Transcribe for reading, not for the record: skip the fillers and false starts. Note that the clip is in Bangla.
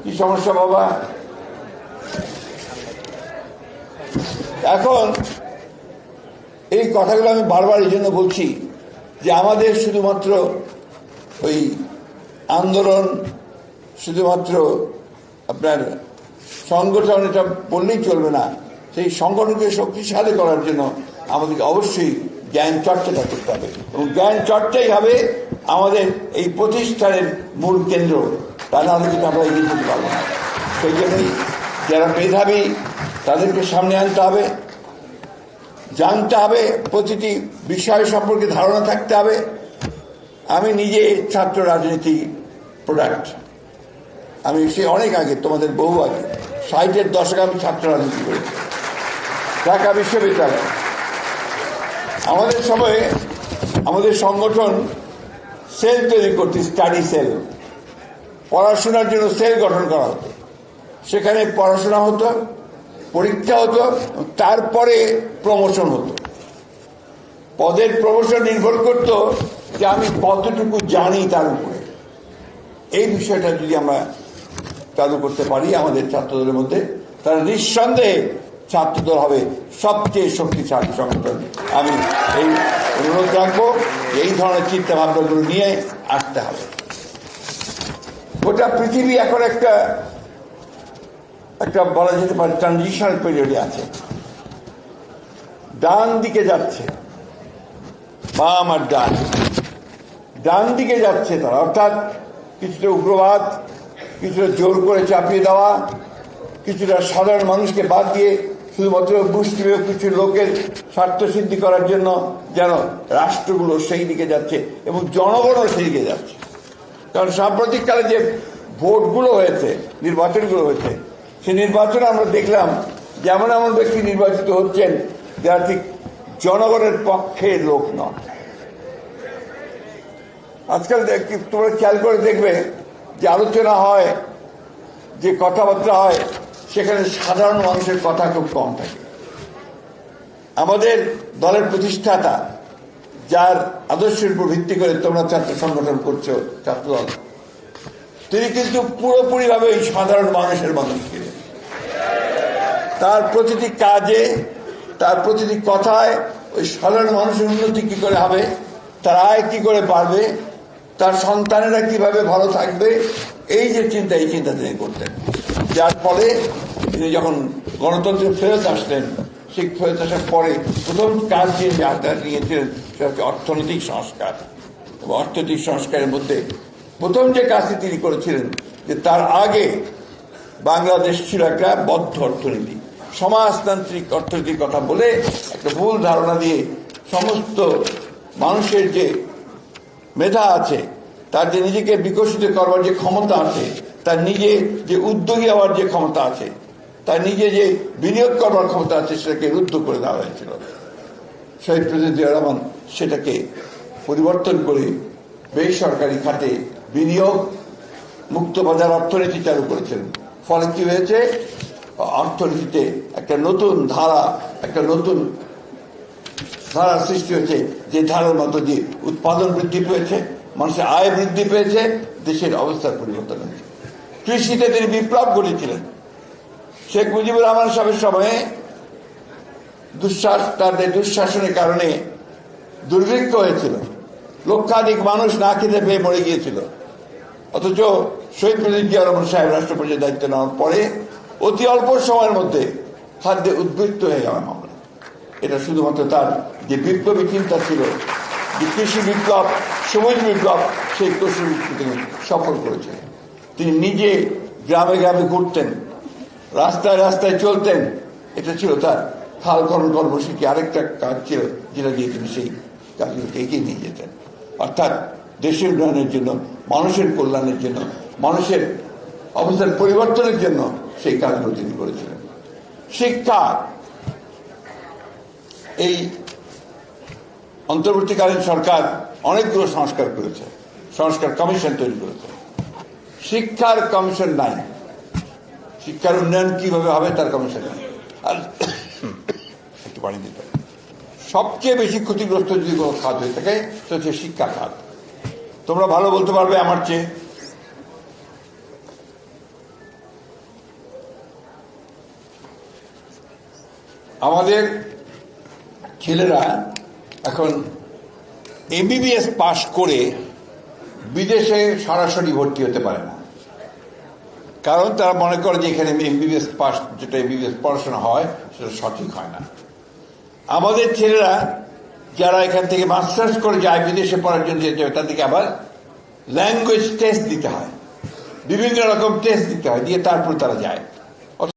কি সমস্যা বাবা? এখন এই কথাগুলো আমি বারবার এই জন্য বলছি যে আমাদের শুধুমাত্র ওই আন্দোলন, শুধুমাত্র আপনার সংগঠন এটা বললেই চলবে না। সেই সংগঠনকে শক্তিশালী করার জন্য আমাদেরকে অবশ্যই জ্ঞান চর্চাটা করতে হবে, এবং জ্ঞান চর্চাই হবে আমাদের এই প্রতিষ্ঠানের মূল কেন্দ্র। তা নাহলে কিন্তু আমরা এগিয়ে যেতে পারবো না। সেই জন্যই যারা মেধাবী তাদেরকে সামনে আনতে হবে, জানতে হবে, প্রতিটি বিষয় সম্পর্কে ধারণা থাকতে হবে। আমি নিজে ছাত্র রাজনীতি প্রোডাক্ট। আমি সে অনেক আগে, তোমাদের বহু আগে, 60-এর দশকে আমি ছাত্র রাজনীতি করেছি ঢাকা বিশ্ববিদ্যালয়ে। আমাদের সময়ে আমাদের সংগঠন সেল তৈরি করতে, স্টাডি সেল, পড়াশোনার জন্য সেল গঠন করা হতো। সেখানে পড়াশোনা হতো, পরীক্ষা হতো, তারপরে প্রমোশন হতো। পদের প্রমোশন নির্ভর করত যে আমি কতটুকু জানি তার উপরে। এই বিষয়টা যদি আমরা চালু করতে পারি আমাদের ছাত্রদের মধ্যে, তাহলে নিঃসন্দেহে ছাত্রদল হবে সবচেয়ে শক্তিশালী সংগঠন। আমি এই অনুরোধ রাখবো, এই ধরনের চিন্তা ভাবনাগুলো নিয়ে আসতে হবে। গোটা পৃথিবী এখন একটা বলা যেতে পারে ট্রানজিশনাল পিরিয়ডে আছে। ডান দিকে যাচ্ছে, বাম আর ডান দিকে যাচ্ছে তারা, অর্থাৎ কিছুটা উগ্রবাদ, কিছুটা জোর করে চাপিয়ে দেওয়া, কিছুটা সাধারণ মানুষকে বাদ দিয়ে শুধুমাত্র মুষ্টিমেয় কিছু লোকের স্বার্থ সিদ্ধি করার জন্য যেন রাষ্ট্রগুলো সেই দিকে যাচ্ছে এবং জনগণও সেই দিকে যাচ্ছে। কারণ সাম্প্রতিককালে যে ভোটগুলো হয়েছে, নির্বাচনগুলো হয়েছে, সেই নির্বাচনে আমরা দেখলাম যে এমন এমন ব্যক্তি নির্বাচিত হচ্ছেন যারা ঠিক জনগণের পক্ষে লোক নন। আজকাল তোমরা খেয়াল করে দেখবে যে আলোচনা হয়, যে কথাবার্তা হয়, সেখানে সাধারণ মানুষের কথা খুব কম থাকে। আমাদের দলের প্রতিষ্ঠাতা, যার আদর্শের উপর ভিত্তি করে তোমরা ছাত্র সংগঠন করছো, ছাত্রদল, তিনি কিন্তু পুরোপুরিভাবে এই সাধারণ মানুষের মানুষ ছিলেন। তার প্রতিটি কাজে, তার প্রতিটি কথায় ওই সাধারণ মানুষের উন্নতি কি করে হবে, তার আয় কি করে বাড়বে, তার সন্তানেরা কিভাবে ভালো থাকবে, এই যে চিন্তা, এই চিন্তা তিনি করতেন। যার ফলে তিনি যখন গণতন্ত্রে ফেরত আসলেন, সেই ফেরত আসার পরে প্রথম কাজ যে হাতে নিয়েছিলেন সেটা হচ্ছে অর্থনৈতিক সংস্কার। এবং অর্থনৈতিক সংস্কারের মধ্যে প্রথম যে কাজটি তিনি করেছিলেন, যে তার আগে বাংলাদেশ ছিল একটা বদ্ধ অর্থনীতি, সমাজতান্ত্রিক অর্থনীতির কথা বলে একটা ভুল ধারণা দিয়ে সমস্ত মানুষের যে মেধা আছে, তার যে নিজেকে বিকশিত করবার যে ক্ষমতা আছে, তার নিজে যে উদ্যোগী হওয়ার যে ক্ষমতা আছে, তার নিজে যে বিনিয়োগ করবার ক্ষমতা আছে, সেটাকে রুদ্ধ করে দেওয়া হয়েছিল। শহীদ প্রেসিডেন্ট জিয়া রহমান সেটাকে পরিবর্তন করে বেসরকারি খাতে বিনিয়োগ, মুক্ত বাজার অর্থনীতি চালু করেছেন। ফলে কি হয়েছে, অর্থনীতিতে একটা নতুন ধারা, একটা নতুন ধারার সৃষ্টি হয়েছে, যে ধারার মতো দিয়ে উৎপাদন বৃদ্ধি পেয়েছে, মানুষের আয় বৃদ্ধি পেয়েছে, দেশের অবস্থার পরিবর্তন হয়েছে। কৃষিতে তিনি বিপ্লব ঘটিয়েছিলেন। শেখ মুজিবুর রহমান সাহেবের সময়ে তাদের দুঃশাসনের কারণে দুর্ভিক্ষ হয়েছিল, লক্ষাধিক মানুষ না খেতে পেয়ে মরে গিয়েছিল। অথচ শহীদ প্রেসিডেন্ট জিয়া রহমান সাহেব রাষ্ট্রপতির দায়িত্ব নেওয়ার পরে অতি অল্প সময়ের মধ্যে খাদ্যে উদ্বৃত্ত হয়ে যাওয়া মামলা। এটা শুধুমাত্র তার যে বিপ্লবী চিন্তা ছিল, যে কৃষি বিপ্লব, সবুজ বিপ্লব, সেই কৃষি বিপ্লব তিনি সফল করেছিলেন। তিনি নিজে গ্রামে গ্রামে ঘুরতেন, রাস্তায় রাস্তায় চলতেন। এটা ছিল তার খাল খনন কর্মসূচি, আরেকটা কাজ ছিল যেটা দিয়ে তিনি সেই কাজগুলোকে এগিয়ে নিয়ে যেতেন। অর্থাৎ দেশের উন্নয়নের জন্য, মানুষের কল্যাণের জন্য, মানুষের অবস্থার পরিবর্তনের জন্য সেই কাজগুলো তিনি করেছিলেন। শিক্ষা, এই অন্তর্বর্তীকালীন সরকার অনেকগুলো সংস্কার করেছে, সংস্কার কমিশন তৈরি করেছে। শিক্ষার কমিশন নাই, শিক্ষার উন্নয়ন কিভাবে হবে তার কমিশন নাই। আর একটু পানি দিতে, সবচেয়ে বেশি ক্ষতিগ্রস্ত যদি কোনো খাত হয়ে থাকে সেটা হচ্ছে শিক্ষা খাত। তোমরা ভালো বলতে পারবে আমার চেয়ে। আমাদের ছেলেরা এখন এমবিবিএস পাশ করে বিদেশে সরাসরি ভর্তি হতে পারে না, কারণ তারা মনে করে যে এখানে এমবিবিএস পাস, যেটা এমবিবিএস পড়াশোনা হয় সেটা সঠিক হয় না। আমাদের ছেলেরা যারা এখান থেকে মাস্টার্স করে যায় বিদেশে পড়ার জন্য যেতে হবে, তাদেরকে আবার ল্যাঙ্গুয়েজ টেস্ট দিতে হয়, বিভিন্ন রকম টেস্ট দিতে হয়, দিয়ে তারপর তারা যায়।